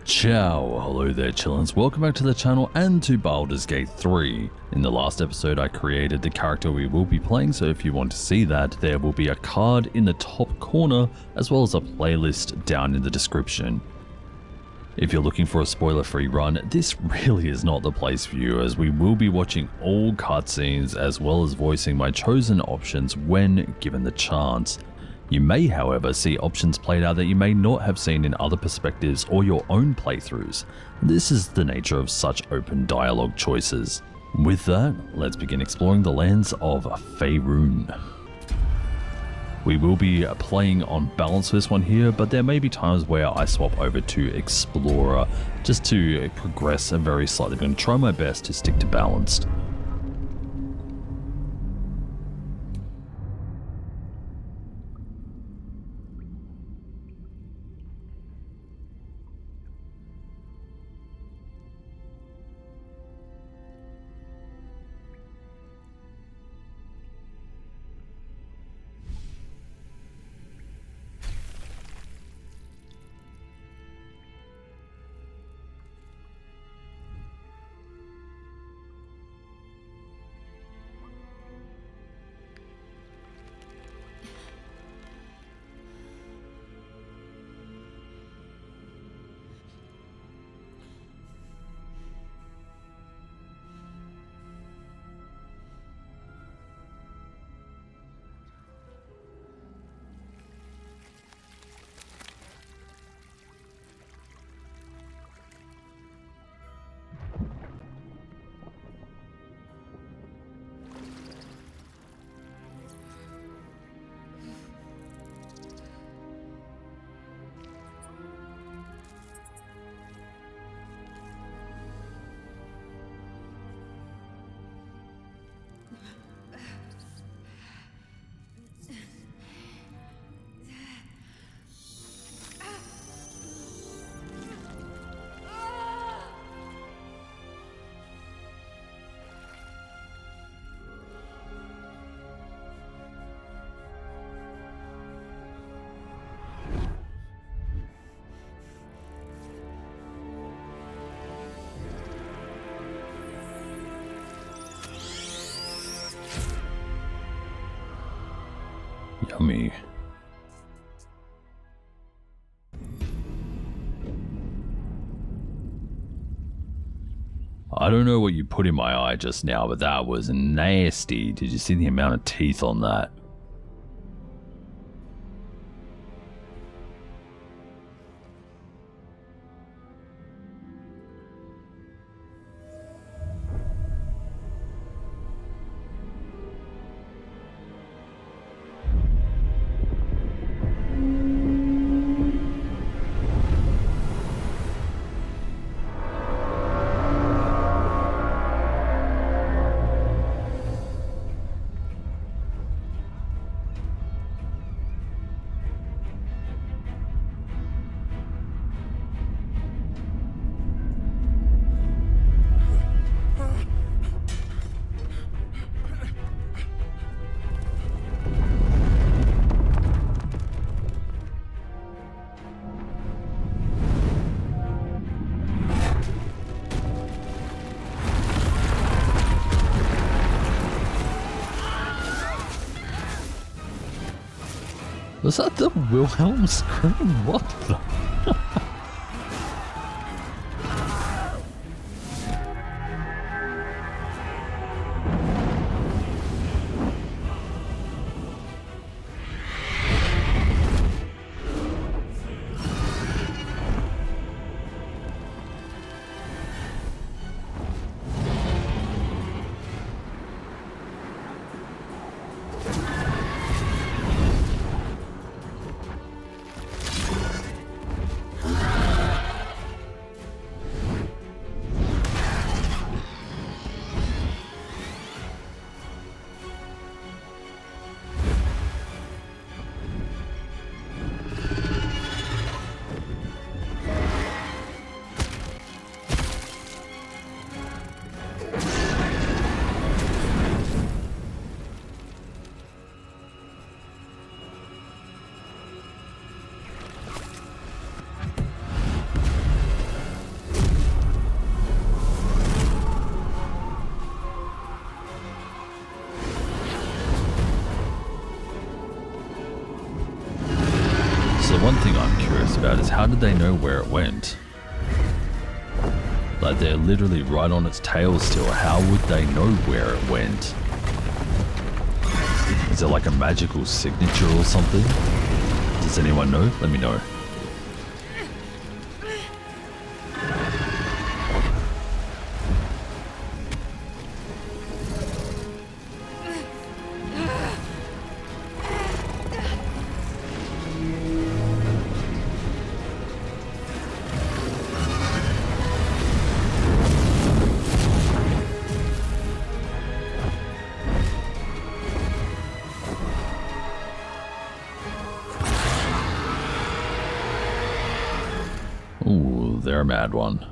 Ciao, hello there Chillainous, welcome back to the channel and to Baldur's Gate 3. In the last episode I created the character we will be playing, so if you want to see that, there will be a card in the top corner as well as a playlist down in the description. If you're looking for a spoiler-free run, this really is not the place for you, as we will be watching all cutscenes as well as voicing my chosen options when given the chance. You may, however, see options played out that you may not have seen in other perspectives or your own playthroughs. This is the nature of such open dialogue choices. With that, let's begin exploring the lands of Faerun. We will be playing on balance for this one here, but there may be times where I swap over to Explorer just to progress very slightly. I'm going to try my best to stick to balanced. Yummy. I don't know what you put in my eye just now, but that was nasty. Did you see the amount of teeth on that? Was that the Wilhelm scream? What the? about is how did they know where it went? Like, they're literally right on its tail still. How would they know where it went? Is it like a magical signature or something? Does anyone know? Let me know. Ooh, they're a mad one.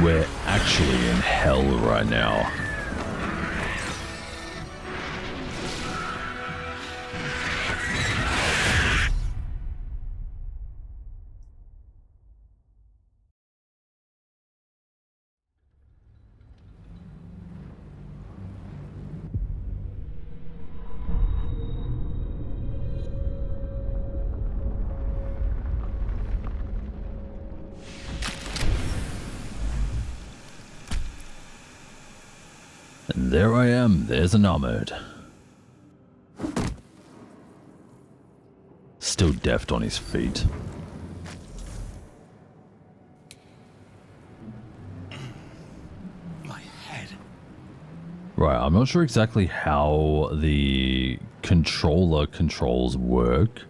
We're actually in hell right now. And there I am, there's an Ahmed. Still deft on his feet. My head. Right, I'm not sure exactly how the controller controls work.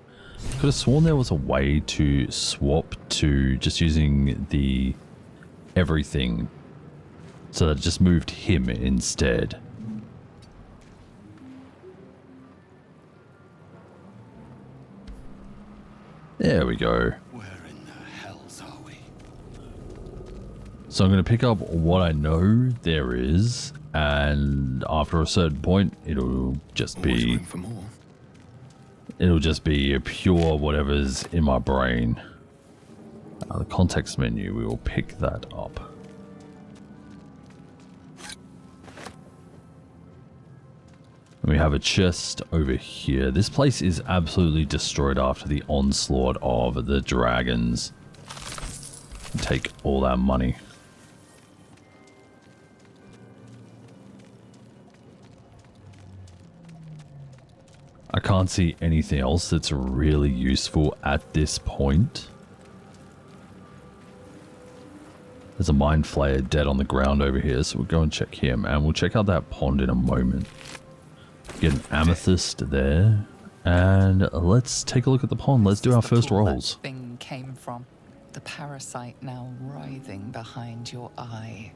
Could have sworn there was a way to swap to just using the everything. So that just moved him instead. There we go. Where in the hells are we? So I'm going to pick up what I know there is, and after a certain point, it'll just Always be... room for more. It'll just be a pure whatever's in my brain. The context menu, we will pick that up. And we have a chest over here. This place is absolutely destroyed after the onslaught of the dragons. Take all that money. I can't see anything else that's really useful at this point. There's a Mind Flayer dead on the ground over here, so we'll go and check him, and we'll check out that pond in a moment. Get an amethyst there, and let's take a look at the pond. Let's do our first rolls. That thing came from the parasite now writhing behind your eye.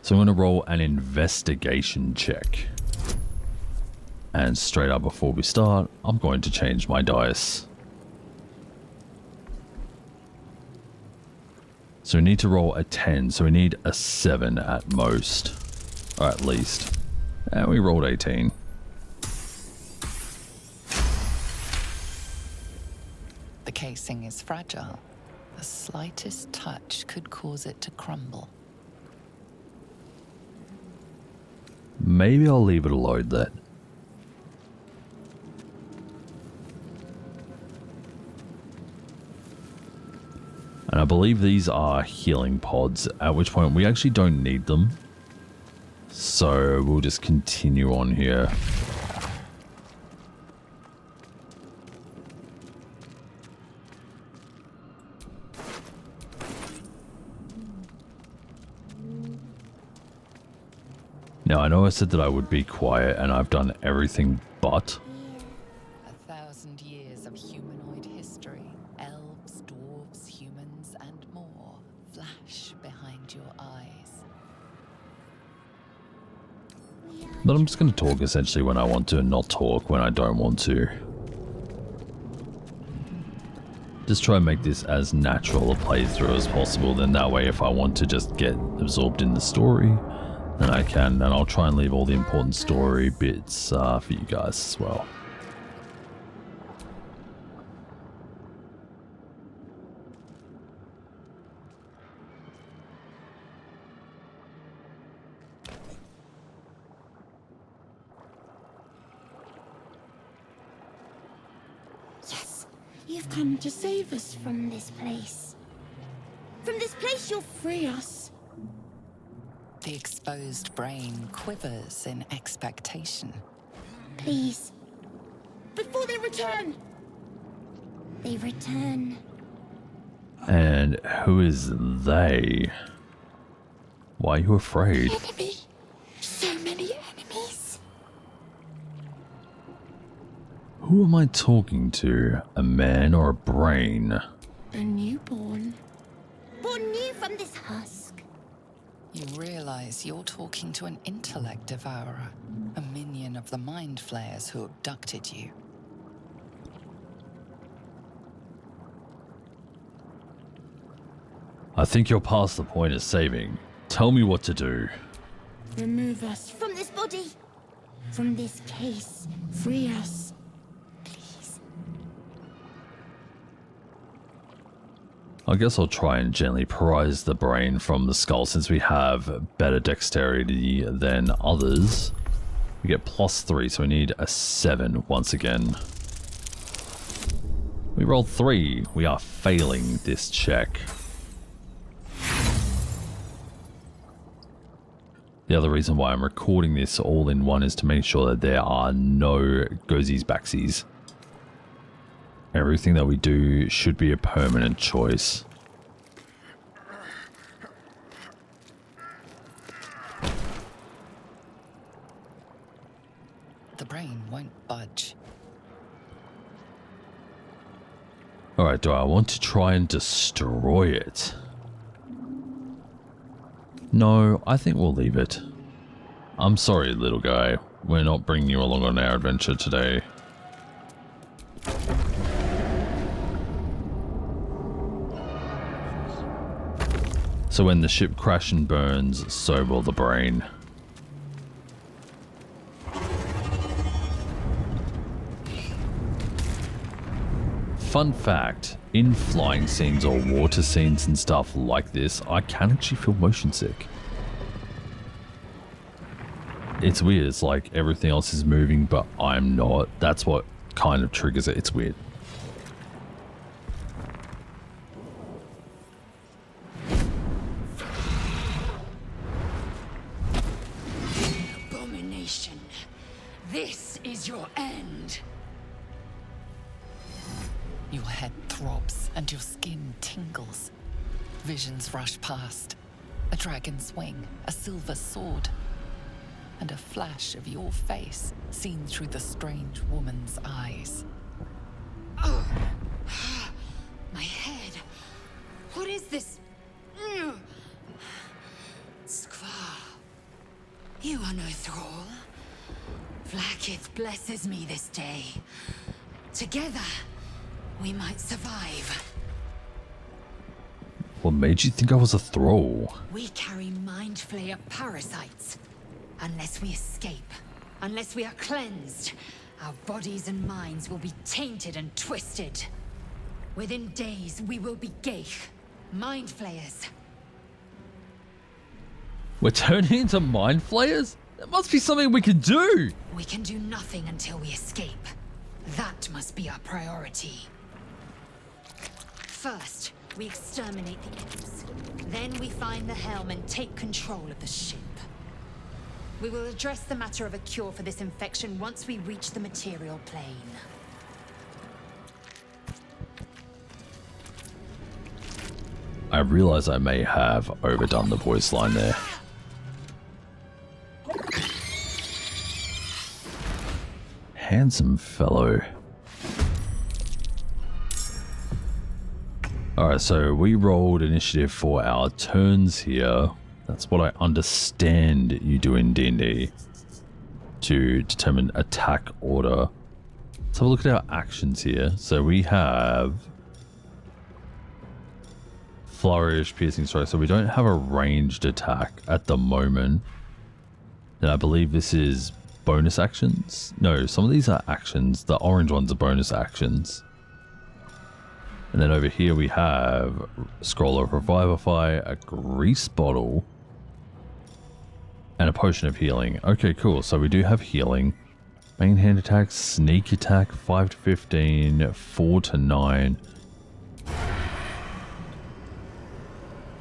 So I'm going to roll an investigation check. And straight up before we start, I'm going to change my dice. So we need to roll a 10, so we need a 7 at most. Or at least. And we rolled 18. The casing is fragile. The slightest touch could cause it to crumble. Maybe I'll leave it alone then. And I believe these are healing pods, at which point we actually don't need them. So we'll just continue on here. Now I know I said that I would be quiet, and I've done everything but. 1,000 years of humanoid history. Elves, dwarves, humans, and more flash behind your eyes. But I'm just going to talk essentially when I want to and not talk when I don't want to. Just try and make this as natural a playthrough as possible, then that way if I want to just get absorbed in the story, then I can, and I'll try and leave all the important story bits for you guys as well. You've come to save us from this place. From this place you'll free us. The exposed brain quivers in expectation. Please. Before they return! They return. And who is they? Why are you afraid? Enemy. So many enemies. Who am I talking to? A man or a brain? A newborn. Born new from this husk. You realize you're talking to an intellect devourer, a minion of the Mind Flayers who abducted you. I think you're past the point of saving. Tell me what to do. Remove us from this body. From this case. Free us. Please. I guess I'll try and gently prise the brain from the skull since we have better dexterity than others. We get +3, so we need a 7 once again. We rolled 3. We are failing this check. The other reason why I'm recording this all in one is to make sure that there are no goesies backsies. Everything that we do should be a permanent choice. The brain won't budge. Alright, do I want to try and destroy it? No, I think we'll leave it. I'm sorry, little guy. We're not bringing you along on our adventure today. So when the ship crashes and burns, so will the brain. Fun fact, in flying scenes or water scenes and stuff like this, I can actually feel motion sick. It's weird, it's like everything else is moving but I'm not. That's what kind of triggers it, it's weird. Abomination. This is your end. Your head throbs and your skin tingles. Visions rush past. A dragon's wing, a silver sword, and a flash of your face seen through the strange woman's eyes. Oh. My head. What is this? Skvar. You are no thrall. Vlaakith blesses me this day. Together, we might survive. What made you think I was a thrall? We carry Mind Flayer parasites. Unless we escape, unless we are cleansed, our bodies and minds will be tainted and twisted. Within days, we will be Geich, Mind Flayers. We're turning into Mind Flayers? That must be something we can do! We can do nothing until we escape. That must be our priority. First, we exterminate the imps. Then we find the helm and take control of the ship. We will address the matter of a cure for this infection once we reach the material plane. I realize I may have overdone the voice line there. Handsome fellow. Alright, so we rolled initiative for our turns here. That's what I understand you do in D&D. to determine attack order. Let's have a look at our actions here. So we have flourish, piercing strike. So we don't have a ranged attack at the moment. And I believe this is bonus actions. No, some of these are actions. The orange ones are bonus actions. And then over here we have Scroll of Revivify, a Grease Bottle, and a Potion of Healing. Okay, cool. So we do have healing. Main hand attack, sneak attack, 5 to 15, 4 to 9.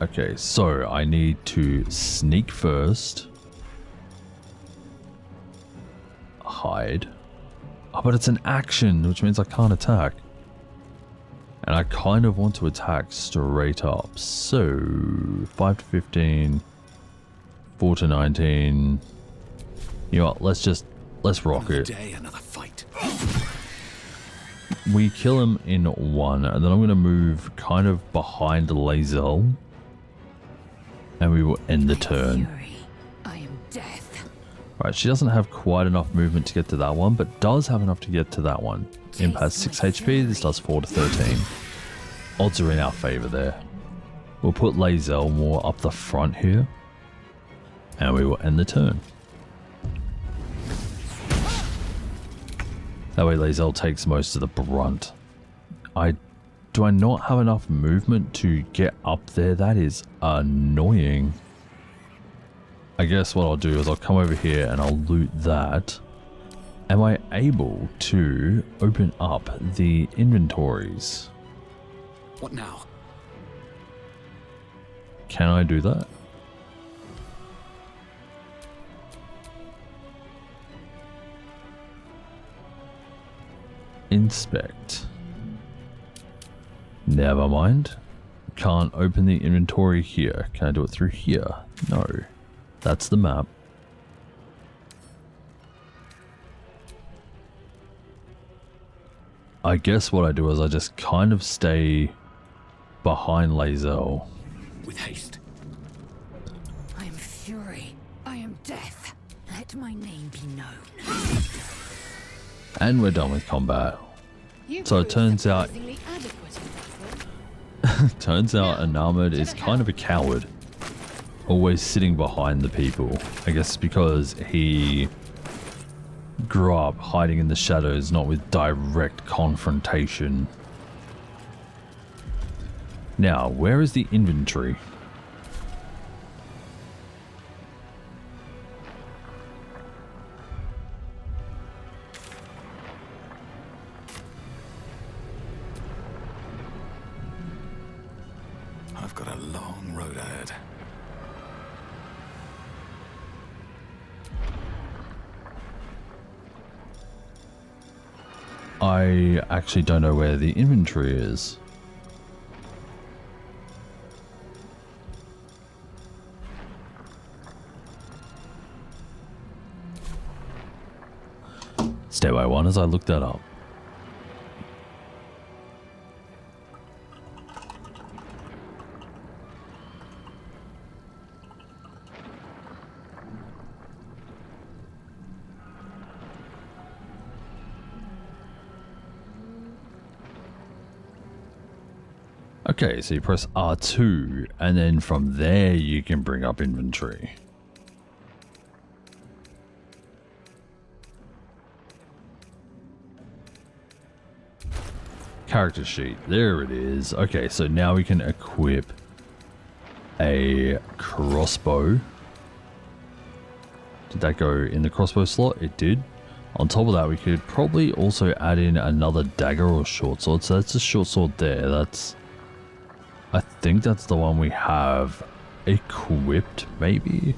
Okay, so I need to sneak first. Hide. Oh, but it's an action, which means I can't attack. And I kind of want to attack straight up. So 5 to 15, 4 to 19. You know what, let's rock it. Day, another fight. We kill him in one, and then I'm going to move kind of behind Lae'zel, and we will end the turn. Fury. I am death. Right, she doesn't have quite enough movement to get to that one, but does have enough to get to that one. Imp has 6 HP, this does 4 to 13. Odds are in our favor there. We'll put Lae'zel more up the front here, and we will end the turn. That way Lae'zel takes most of the brunt. Do I not have enough movement to get up there? That is annoying. I guess what I'll do is I'll come over here and I'll loot that. Am I able to open up the inventories? What now? Can I do that? Inspect. Never mind. Can't open the inventory here. Can I do it through here? No. That's the map. I guess what I do is I just kind of stay behind Lae'zel. With haste. I am fury. I am death. Let my name be known. And we're done with combat. So it turns out Enamored is kind of a coward. Always sitting behind the people. I guess it's because he grew up hiding in the shadows, not with direct confrontation. Now, where is the inventory? I've got a long road ahead. I actually don't know where the inventory is. Stay by one as I look that up. Okay, so you press R2, and then from there you can bring up inventory. Character sheet, there it is. Okay, so now we can equip a crossbow. Did that go in the crossbow slot? It did. On top of that, we could probably also add in another dagger or short sword. So that's a short sword there. I think that's the one we have equipped, maybe?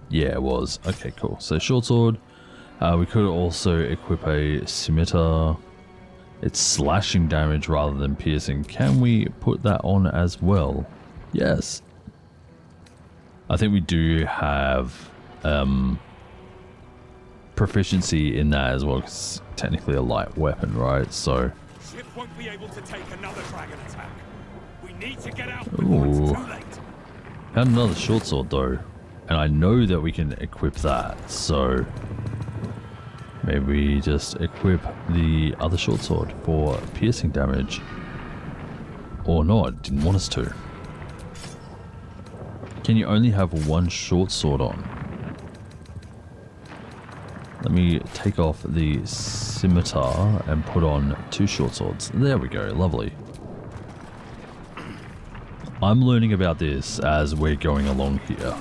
Yeah, it was. Okay, cool. So short sword. We could also equip a scimitar. It's slashing damage rather than piercing. Can we put that on as well? Yes. I think we do have proficiency in that as well, 'cause it's technically a light weapon, right? So... Ship won't be able to take another dragon attack. We need to get out before it's too late. Had another short sword though. And I know that we can equip that, so maybe we just equip the other short sword for piercing damage. Or not, didn't want us to. Can you only have one short sword on? Let me take off the scimitar and put on 2 short swords. There we go, lovely. I'm learning about this as we're going along here.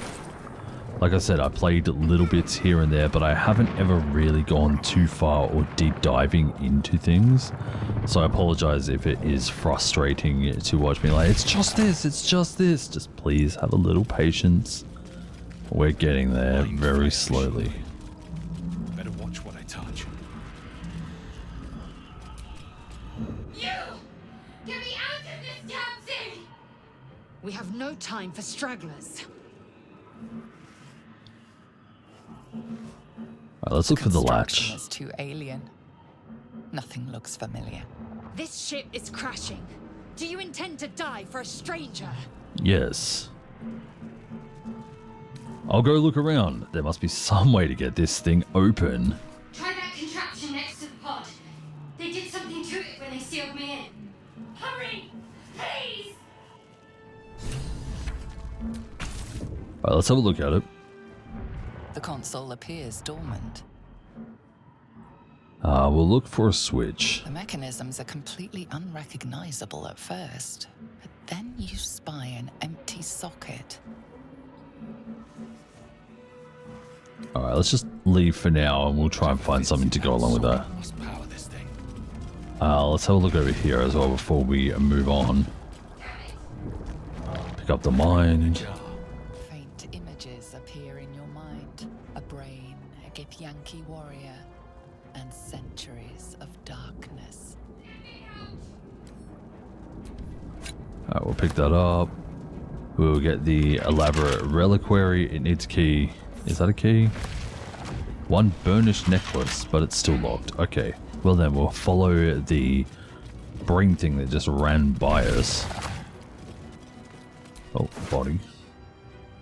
Like I said, I played little bits here and there, but I haven't ever really gone too far or deep diving into things. So I apologize if it is frustrating to watch me like, it's just this, it's just this. Just please have a little patience. We're getting there very slowly. Better watch what I touch. You! Get me out of this damn thing! We have no time for stragglers. Alright, let's look for the latch. Is too alien. Nothing looks familiar. This ship is crashing. Do you intend to die for a stranger? Yes. I'll go look around. There must be some way to get this thing open. Try that contraption next to the pod. They did something to it when they sealed me in. Hurry! Please! Alright, let's have a look at it. The console appears dormant. We'll look for a switch. The mechanisms are completely unrecognizable at first, but then you spy an empty socket. Alright, let's just leave for now and we'll try and find something to go along with that. Must power this thing. Let's have a look over here as well before we move on. Pick up the mind. Faint images appear in your mind. A brain, a Githyanki warrior, and centuries of darkness. Alright, we'll pick that up. We'll get the elaborate reliquary. It needs a key. Is that a key? One burnished necklace, but it's still locked. Okay. Well then, we'll follow the brain thing that just ran by us. Oh, body.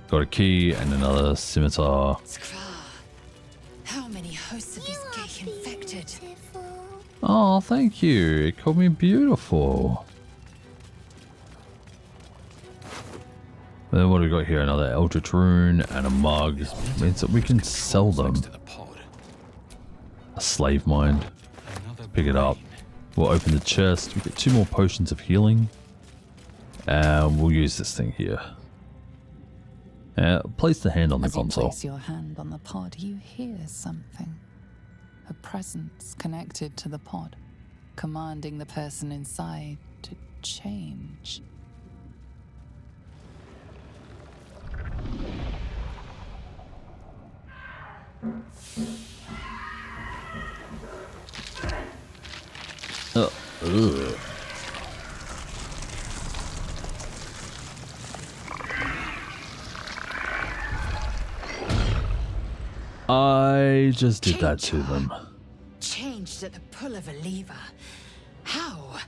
Got a key and another scimitar. Skra. How many hosts of these gay infected? Oh, thank you. It called me beautiful. Then what do we got here? Another Eldritch Rune and a mug. Means that we can sell them. Next to the pod. A slave mind. Another Pick it up. brain. We'll open the chest. We get 2 more potions of healing. And we'll use this thing here. Place the hand on the As you console. place your hand on the pod, you hear something. A presence connected to the pod, commanding the person inside to change. Ugh. I just did that to them. Changed at the pull of a lever. How?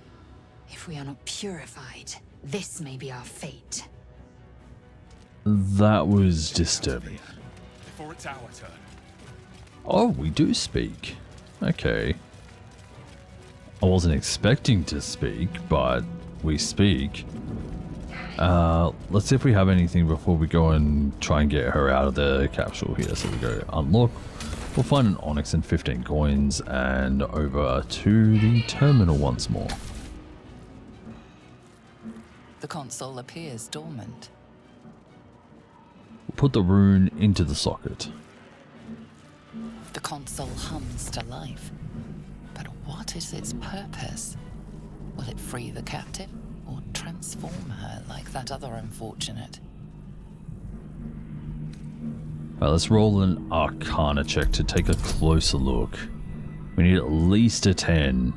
If we are not purified, this may be our fate. That was disturbing. Before it's our turn. Oh, we do speak. Okay. I wasn't expecting to speak, but we speak. Let's see if we have anything before we go and try and get her out of the capsule here. So we go unlock. We'll find an onyx and 15 coins and over to the terminal once more. The console appears dormant. We'll put the rune into the socket. The console hums to life. But what is its purpose? Will it free the captive or transform her like that other unfortunate? Alright, let's roll an Arcana check to take a closer look. We need at least a 10.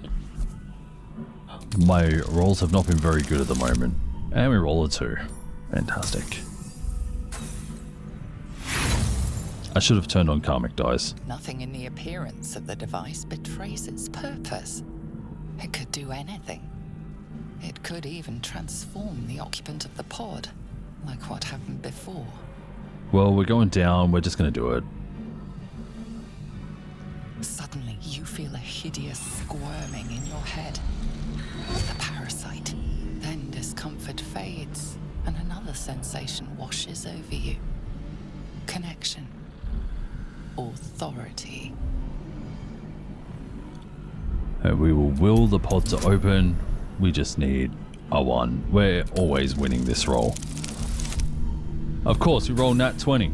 My rolls have not been very good at the moment. And we roll a 2. Fantastic. I should have turned on karmic dice. Nothing in the appearance of the device betrays its purpose. It could do anything. It could even transform the occupant of the pod, like what happened before. Well, we're going down. We're just going to do it. Suddenly, you feel a hideous squirming in your head. The parasite. Then discomfort fades, and another sensation washes over you. Connection. Authority. We will will the pod to open. We just need a 1. We're always winning this roll. Of course, we roll nat 20.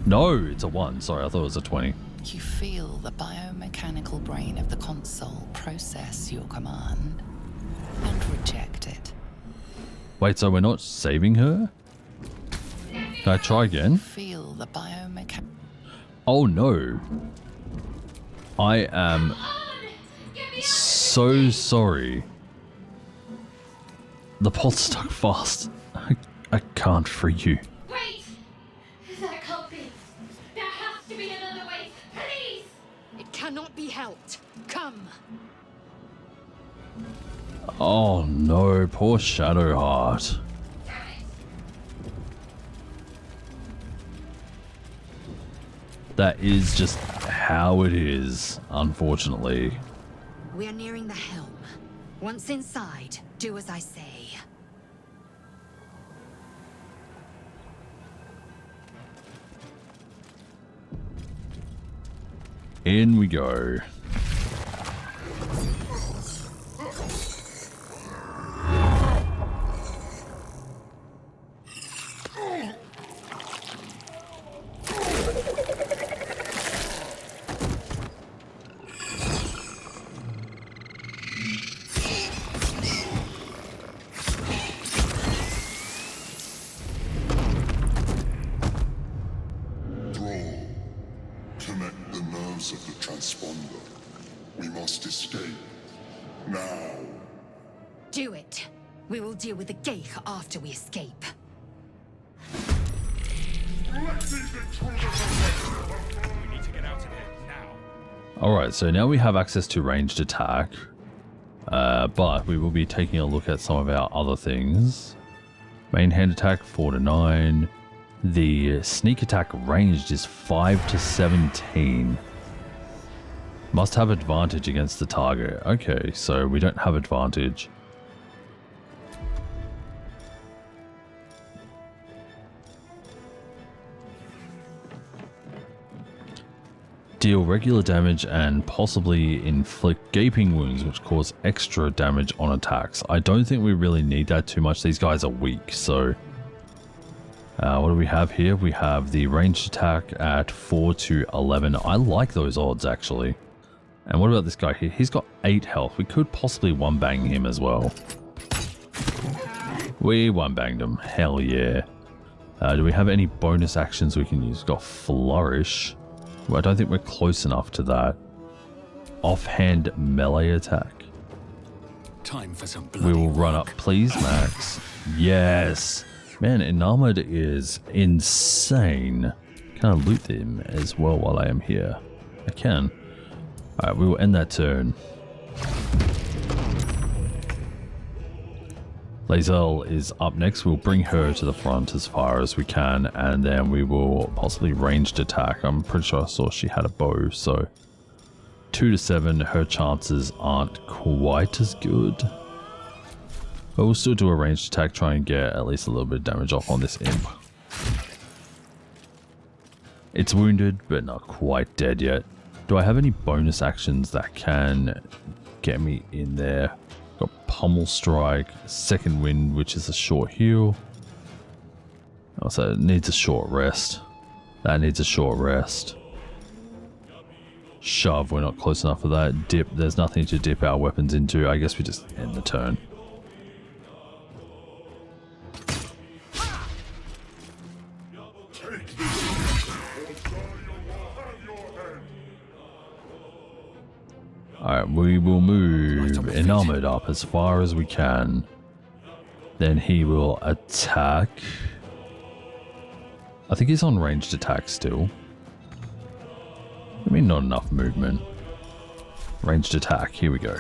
No, it's a 1. Sorry, I thought it was a 20. You feel the biomechanical brain of the console process your command and reject it. Wait, so we're not saving her? Can I try again? Feel the biomechanical. Oh no. I am so sorry. The pod's stuck fast. I can't free you. Wait! That can't be. There has to be another way. Please! It cannot be helped. Come. Oh no, poor Shadowheart. Damn it. That is just how it is, unfortunately. We are nearing the helm. Once inside, do as I say. In we go. Connect the nerves of the transponder. We must escape. Now. Do it. We will deal with the Geich after we escape. We need to get out of here now. Alright, so now we have access to ranged attack. But we will be taking a look at some of our other things. Main hand attack 4 to 9. The sneak attack ranged is 5 to 17. Must have advantage against the target. Okay, so we don't have advantage. Deal regular damage and possibly inflict gaping wounds, which cause extra damage on attacks. I don't think we really need that too much. These guys are weak, so... what do we have here? We have the ranged attack at 4 to 11. I like those odds, actually. And what about this guy here? He's got 8 health. We could possibly one-bang him as well. We one-banged him. Hell yeah. Do we have any bonus actions we can use? We've got Flourish. Well, I don't think we're close enough to that. Offhand melee attack. Time for some We bloody will run up, work. please, Max. Yes. Man, Enamored is insane. Can I loot him as well while I am here? I can. Alright, we will end that turn. Lae'zel is up next. We'll bring her to the front as far as we can, and then we will possibly ranged attack. I'm pretty sure I saw she had a bow, so 2 to 7, her chances aren't quite as good. But we'll still do a ranged attack, try and get at least a little bit of damage off on this imp. It's wounded, but not quite dead yet. Do I have any bonus actions that can get me in there? Got Pummel Strike, Second Wind, which is a short heal. Also, it needs a short rest. That needs a short rest. Shove, we're not close enough for that. Dip, there's nothing to dip our weapons into. I guess we just end the turn. Alright, we will move Enamored up as far as we can. Then he will attack. I think he's on ranged attack still. I mean, not enough movement. Ranged attack, here we go.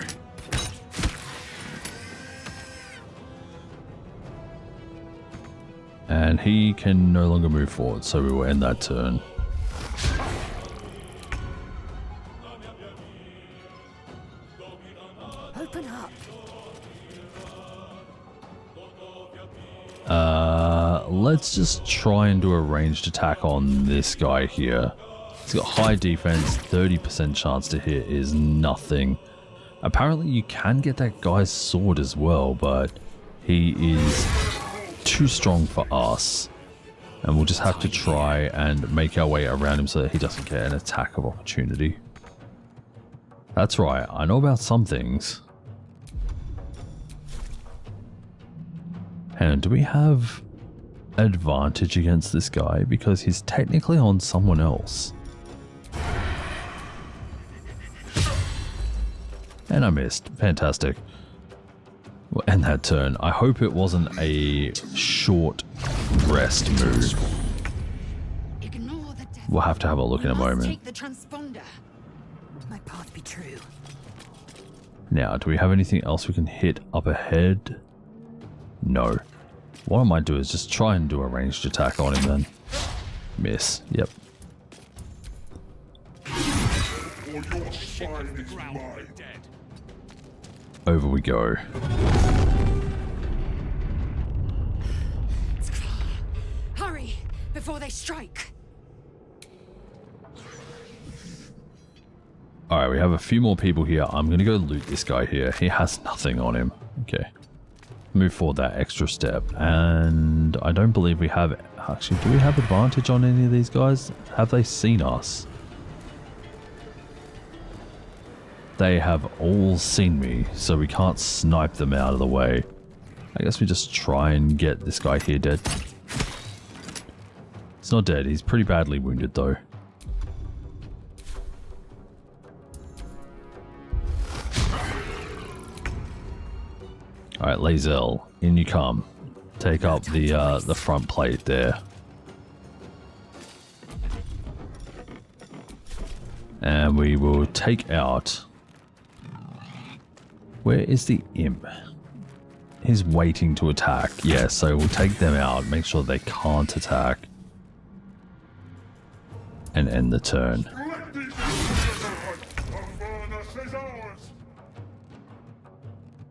And he can no longer move forward, so we will end that turn. Open up. Let's just try and do a ranged attack on this guy here. He's got high defense, 30% chance to hit is nothing. Apparently you can get that guy's sword as well, but he is too strong for us. And we'll just have to try and make our way around him so that he doesn't get an attack of opportunity. That's right, I know about some things. And do we have advantage against this guy? Because he's technically on someone else. And I missed. Fantastic. We'll end that turn. I hope it wasn't a short rest move. We'll have to have a look in a moment. Take the transponder. My path be true. Now, do we have anything else we can hit up ahead? No. What I might do is just try and do a ranged attack on him then. Miss. Yep. Over we go. Hurry before they strike. Alright, we have a few more people here. I'm going to go loot this guy here. He has nothing on him. Okay. Move forward that extra step. And I don't believe we have... Actually, do we have advantage on any of these guys? Have they seen us? They have all seen me, so we can't snipe them out of the way. I guess we just try and get this guy here dead. He's not dead. He's pretty badly wounded, though. Alright, Lae'zel, in you come. Take up the front plate there. And we will take out... Where is the imp? He's waiting to attack. Yeah, so we'll take them out, make sure they can't attack. And end the turn.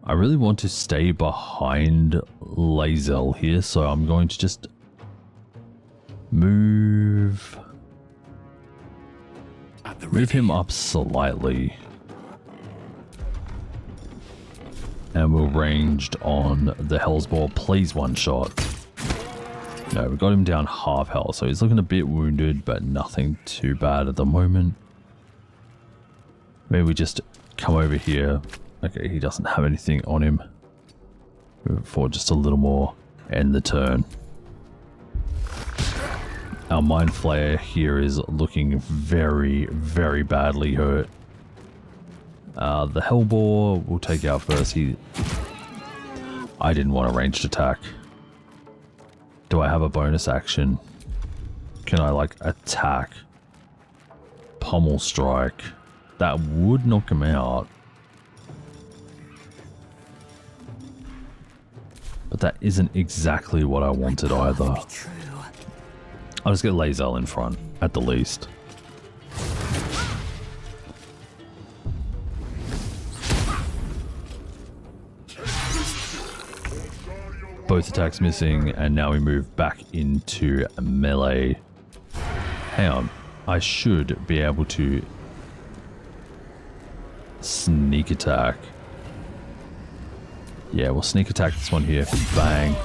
I really want to stay behind Lae'zel here, so I'm going to just move him up slightly. And we're ranged on the Hellsball. Please one shot. No, we got him down half health, so he's looking a bit wounded, but nothing too bad at the moment. Maybe we just come over here. Okay, he doesn't have anything on him. Move forward just a little more. End the turn. Our Mind Flayer here is looking very, very badly hurt. The Hellbore we'll take out first. I didn't want a ranged attack. Do I have a bonus action? Can I, like, attack? Pommel strike. That would knock him out. But that isn't exactly what I wanted either. I'll just get Lae'zel in front, at the least. Both attacks missing, and now we move back into melee. Hang on. I should be able to sneak attack. Yeah, we'll sneak attack this one here. Bang.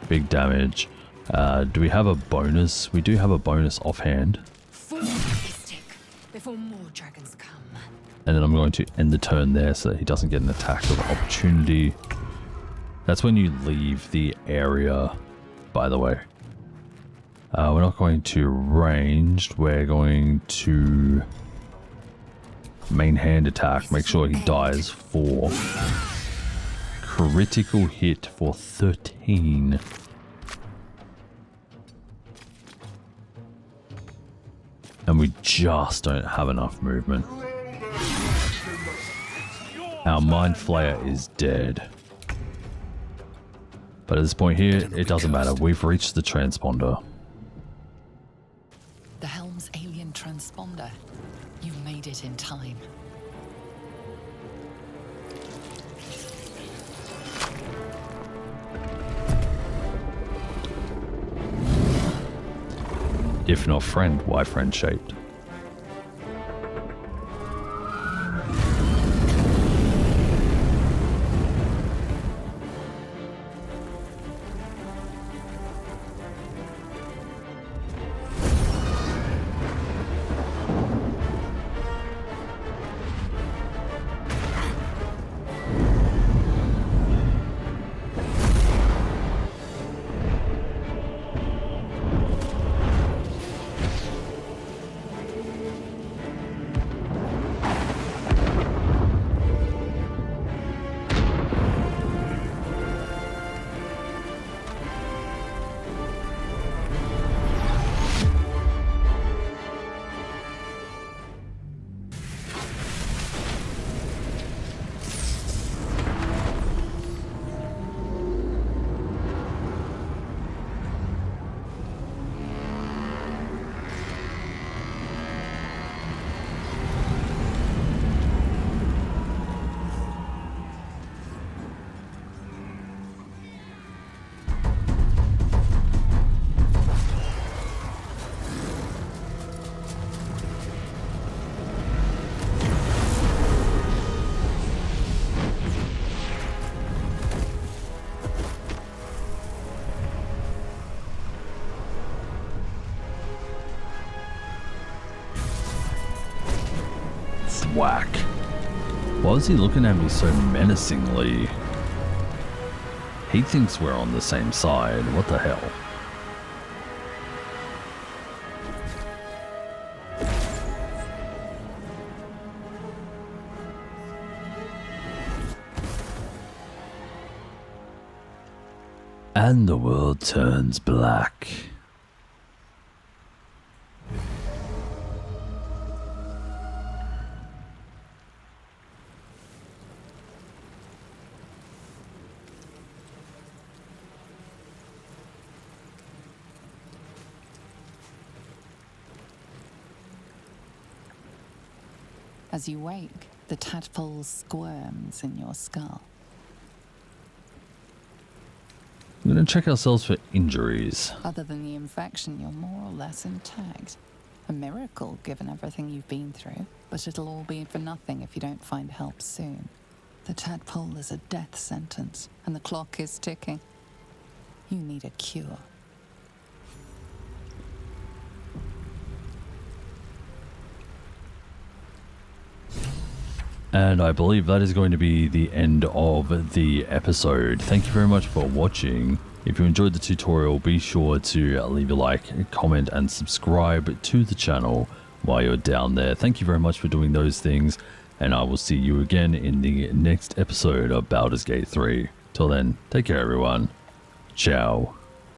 Big damage. Do we have a bonus? We do have a bonus offhand. Before more dragons come. And then I'm going to end the turn there so that he doesn't get an attack of opportunity. That's when you leave the area, by the way. We're not going to ranged. We're going to main hand attack. Make sure he dies for critical hit for 13. And we just don't have enough movement. Our Mind Flayer is dead. But at this point here, it doesn't matter. We've reached the transponder. The Helm's alien transponder. You made it in time. If not friend, why friend shaped? Whack. Why is he looking at me so menacingly? He thinks we're on the same side. What the hell? And the world turns black. As you wake, the tadpole squirms in your skull. We're going to check ourselves for injuries. Other than the infection, you're more or less intact. A miracle, given everything you've been through. But it'll all be for nothing if you don't find help soon. The tadpole is a death sentence, and the clock is ticking. You need a cure. And I believe that is going to be the end of the episode. Thank you very much for watching. If you enjoyed the tutorial, be sure to leave a like, comment, and subscribe to the channel while you're down there. Thank you very much for doing those things, and I will see you again in the next episode of Baldur's Gate 3. Till then, take care everyone. Ciao.